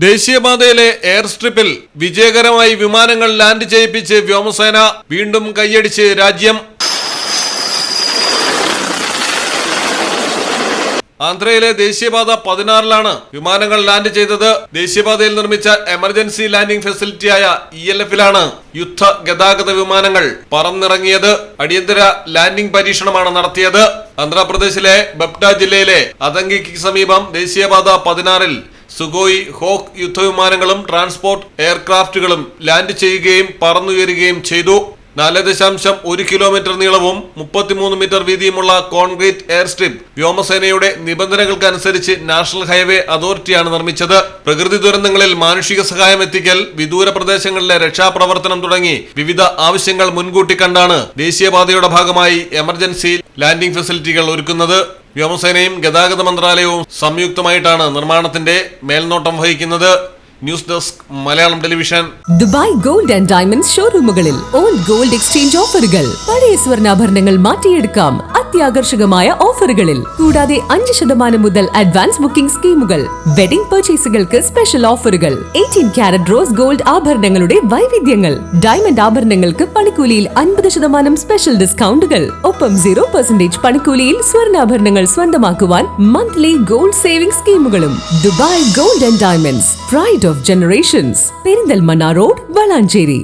ദേശീയപാതയിലെ എയർ സ്ട്രിപ്പിൽ വിജയകരമായി വിമാനങ്ങൾ ലാൻഡ് ചെയ്യിപ്പിച്ച് വ്യോമസേന. വീണ്ടും കൈയടിച്ച് രാജ്യം. ആന്ധ്രയിലെ ദേശീയപാത 16-ലാണ് വിമാനങ്ങൾ ലാൻഡ് ചെയ്തത്. ദേശീയപാതയിൽ നിർമ്മിച്ച എമർജൻസി ലാൻഡിംഗ് ഫെസിലിറ്റിയായ ELF-ലാണ് യുദ്ധ ഗതാഗത വിമാനങ്ങൾ പറന്നിറങ്ങിയത്. അടിയന്തര ലാൻഡിംഗ് പരീക്ഷണമാണ് നടത്തിയത്. ആന്ധ്രാപ്രദേശിലെ ബപ്റ്റ ജില്ലയിലെ അതങ്കിക്ക് സമീപം ദേശീയപാത 16-ൽ സുഖോയ് ഹോക്ക് യുദ്ധവിമാനങ്ങളും ട്രാൻസ്പോർട്ട് എയർക്രാഫ്റ്റുകളും ലാൻഡ് ചെയ്യുകയും പറന്നുയരുകയും ചെയ്തു. 4.1 കിലോമീറ്റർ നീളവും 33 മീറ്റർ വീതിയുമുള്ള കോൺക്രീറ്റ് എയർ സ്ട്രിപ്പ് വ്യോമസേനയുടെ നിബന്ധനകൾക്കനുസരിച്ച് നാഷണൽ ഹൈവേ അതോറിറ്റിയാണ് നിർമ്മിച്ചത്. പ്രകൃതി ദുരന്തങ്ങളിൽ മാനുഷിക സഹായം എത്തിക്കൽ, വിദൂര പ്രദേശങ്ങളിലെ രക്ഷാപ്രവർത്തനം തുടങ്ങി വിവിധ ആവശ്യങ്ങൾ മുൻകൂട്ടി കണ്ടാണ് ദേശീയപാതയുടെ ഭാഗമായി എമർജൻസി ലാൻഡിംഗ് ഫെസിലിറ്റികൾ ഒരുക്കുന്നത്. വ്യോമസേനയും ഗതാഗത മന്ത്രാലയവും സംയുക്തമായിട്ടാണ് നിർമ്മാണത്തിന്റെ മേൽനോട്ടം വഹിക്കുന്നത്. News desk Malayalam television. Dubai gold and diamonds ഷോറൂമുകളിൽ ഓൾഡ് ഗോൾഡ് എക്സ്ചേഞ്ച് ഓഫറുകൾ. പഴയ സ്വർണ്ണാഭരണങ്ങൾ മാറ്റിയെടുക്കാം അത്യാകർഷകമായ ഓഫറുകളിൽ. കൂടാതെ 5% മുതൽ അഡ്വാൻസ് ബുക്കിംഗ് സ്കീമുകൾ. വെഡിംഗ് പർച്ചേസുകൾക്ക് സ്പെഷ്യൽ ഓഫറുകൾ. 18 കാരറ്റ് റോസ് ഗോൾഡ് ആഭരണങ്ങളുടെ വൈവിധ്യങ്ങൾ. ഡയമണ്ട് ആഭരണങ്ങൾക്ക് പണിക്കൂലിയിൽ 50% സ്പെഷ്യൽ ഡിസ്കൗണ്ടുകൾ. ഒപ്പം 0% പണിക്കൂലിയിൽ സ്വർണ്ണാഭരണങ്ങൾ സ്വന്തമാക്കുവാൻ മന്ത്ലി ഗോൾഡ് സേവിംഗ് സ്കീമുകളും. Dubai gold and diamonds, pride of generations. Perinthalmanna road, Valanchery.